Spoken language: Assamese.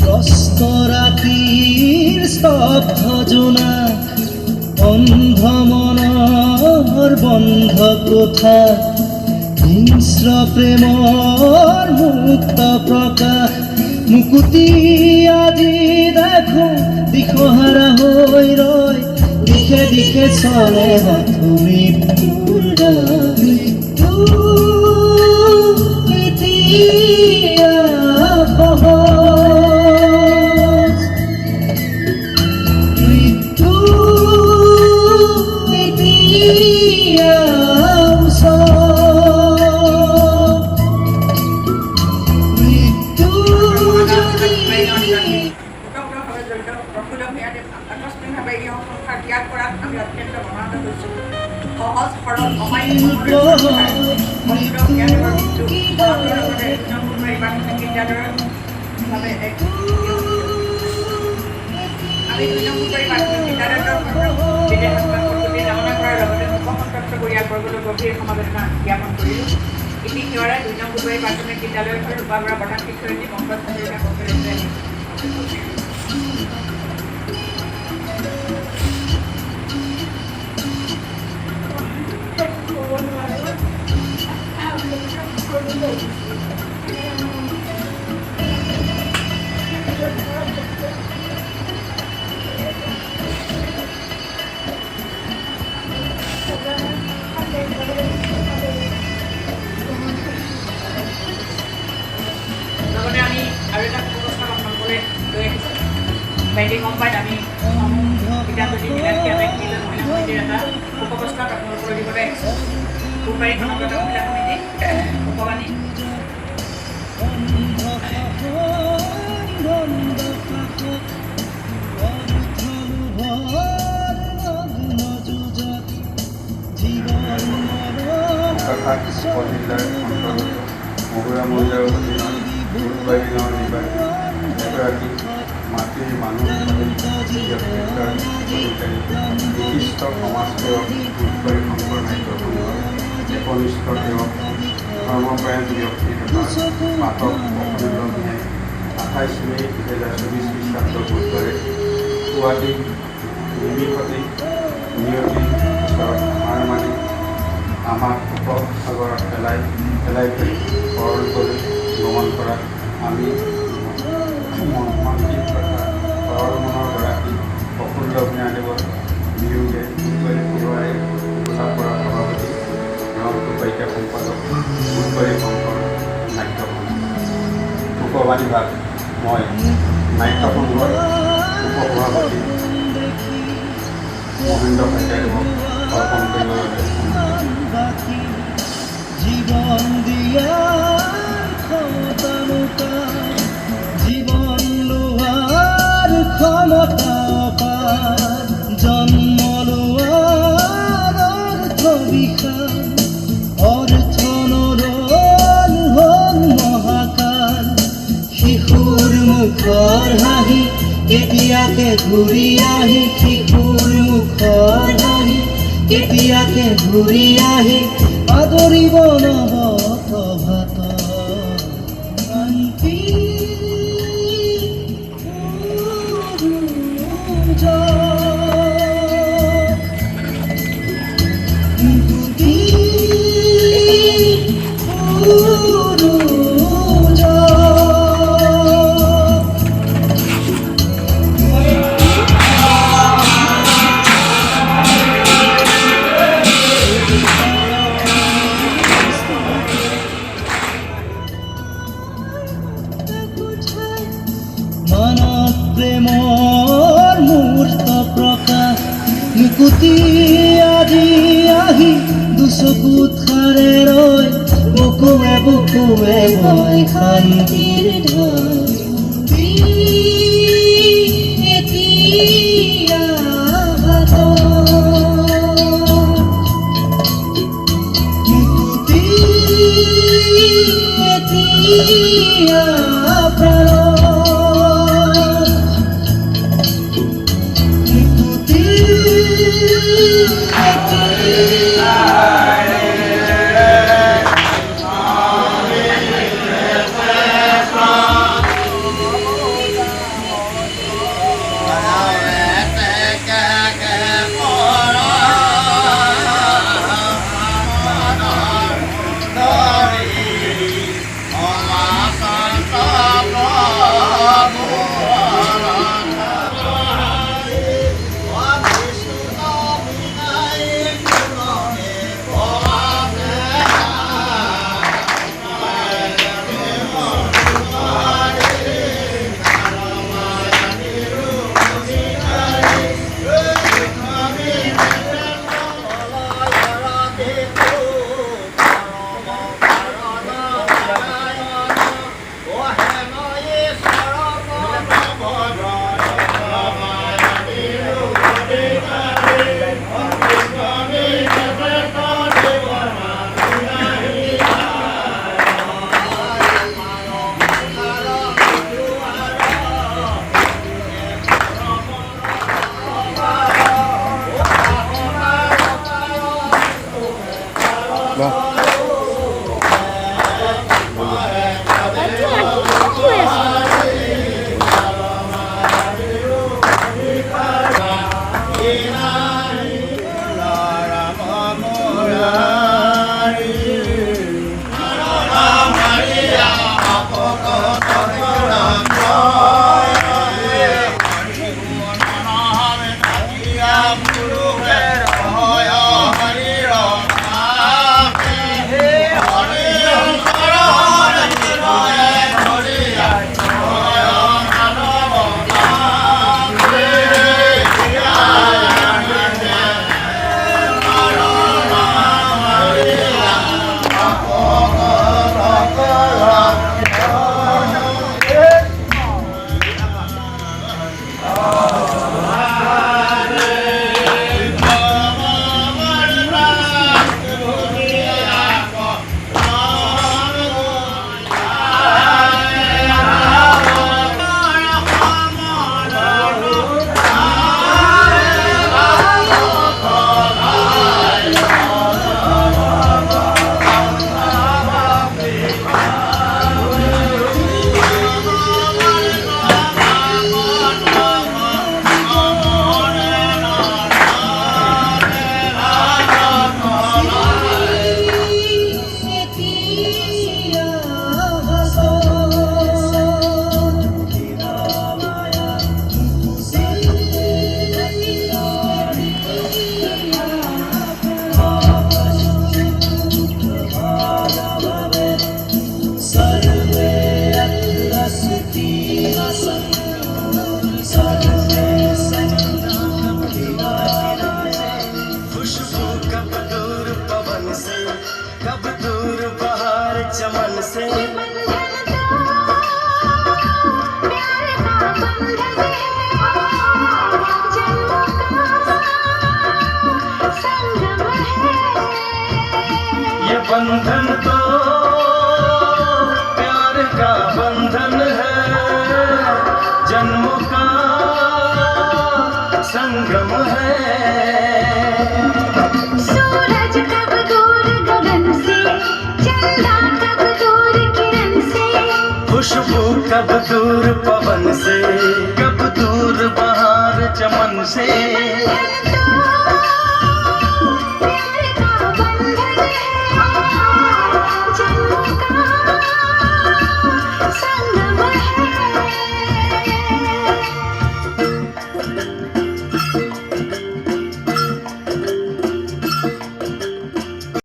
কষ্ট ৰাতিৰ স্তব্ধ জোনাক অন্ধ মনৰ বন্ধ কোঠা হিংস্ৰ প্ৰেমৰ মুক্ত প্ৰকাশ মুকুতি আজি দেখো দিশহাৰা হৈ ৰয় দিশে দিশে চলে মাথো মৃত্যুৰ মৃত্যু এতিয়া সহজ মৃত্যু এতিয়া সহজ সৰল অমায়িক আমি ২ নম্বৰ প্ৰাথমিক বিদ্যালয়ৰ বিদেশ সংস্কৃতি কামনা কৰাৰ লগতে উপসন্তপ্ত পৰিয়ালবৰ্গলৈ গভীৰ সমবেদনা জ্ঞাপন কৰিলোঁ। ইতি সেৱাৰে ২ নম্বৰ প্ৰাথমিক বিদ্যালয়ৰ ৰূপাবৰা প্ৰধান শিক্ষয়িত্ৰী পংকজ হাজৰিকা কংগ্ৰেছে লগতে আমি আৰু এটা পুৰস্কাৰ আপোনালোকলৈ লৈ আহিছোঁ। বাইদেউ গম পাই আমি বিদ্যাপতি নীলাক্ষী আটাইকেইজন মহিলা সমিতিৰ এটা উপপ্ৰস্তাৱ আপোনালোকৰ দিবলৈ আহিছোঁ। ফুলবাৰী গণগত মহিলা সমিতি উপবাণী উপজিল্লাৰ অন্তৰ্গত মহুৰা মৌজাৰ অধীনৰ ফুলবাৰী গাঁৱৰ নিবাসী এগৰাকী মাতৃৰ মানুহ ব্যক্তিত্বৰ অধিকাৰী বিশিষ্ট সমাজসেৱক ফুলবাৰী শংকৰ নাট্য সংঘৰ একনিষ্ঠ সেৱক ধৰ্মপৰায়ণ ব্যক্তি তথা পাঠক প্ৰফুল্ল ভূঞাই 28 মে 2024 খ্ৰীষ্টাব্দ বুধবাৰে পুৱাতি নিমিষতে নিয়তি ওচৰত হাৰ মানি আমাক উপসাগৰত পেলাই থৈ পৰলোকলৈ গমন কৰা আমি মন্ত্ৰী তথা সৰল মনৰ গৰাকী প্ৰফুল্ল ভূঞাদেৱৰ বিয়োগে ফুলবাৰী পৰুৱাই গোলাপৰা সভাপতি ৰংপুৰ বাইকা সম্পাদক ফুলবাৰী শংকৰ নাট্য সংঘ উপবাণী ভাগ মই নাট্য সংঘৰ উপসভাপতি মহেন্দ্ৰ শইকীয়াদেৱক অৰ্পণ কৰিবলৈ জীবন দিয়াৰ ক্ষমতা জীবন লোৱাৰ ক্ষমতা অপাৰ জন্ম লোৱাৰ অৰ্থ বিশাল অৰ্থ নৰল হ'ল মহাকাল শিশুৰ মুখৰ হাঁহি কেতিয়াকে ঘূৰি আহি শিশুৰ মুখৰ হাঁহি কেতিয়াকে ঘূৰি আহি আদৰিব নৱ প্ৰভাত শান্তি মানৱ প্ৰেমৰ মূৰ্ত প্ৰকাশ মুকুতি আজি আহি দুচকুত সাৰে ৰয় বুকুৱে বুকুৱে বয় শান্তিৰ ধাৰা এতিয়া মুকুতি এতিয়া से। बंधन तो प्यार का बंधन है, जन्मों का संगम है। ये बंधन तो प्यार का बंधन है, जन्मों का संगम है। सूरज कब दूर गगन से, चंदा कब दूर किरण से, खुशबू कब दूर पवन से, कब दूर बहार चमन से। बंधन तो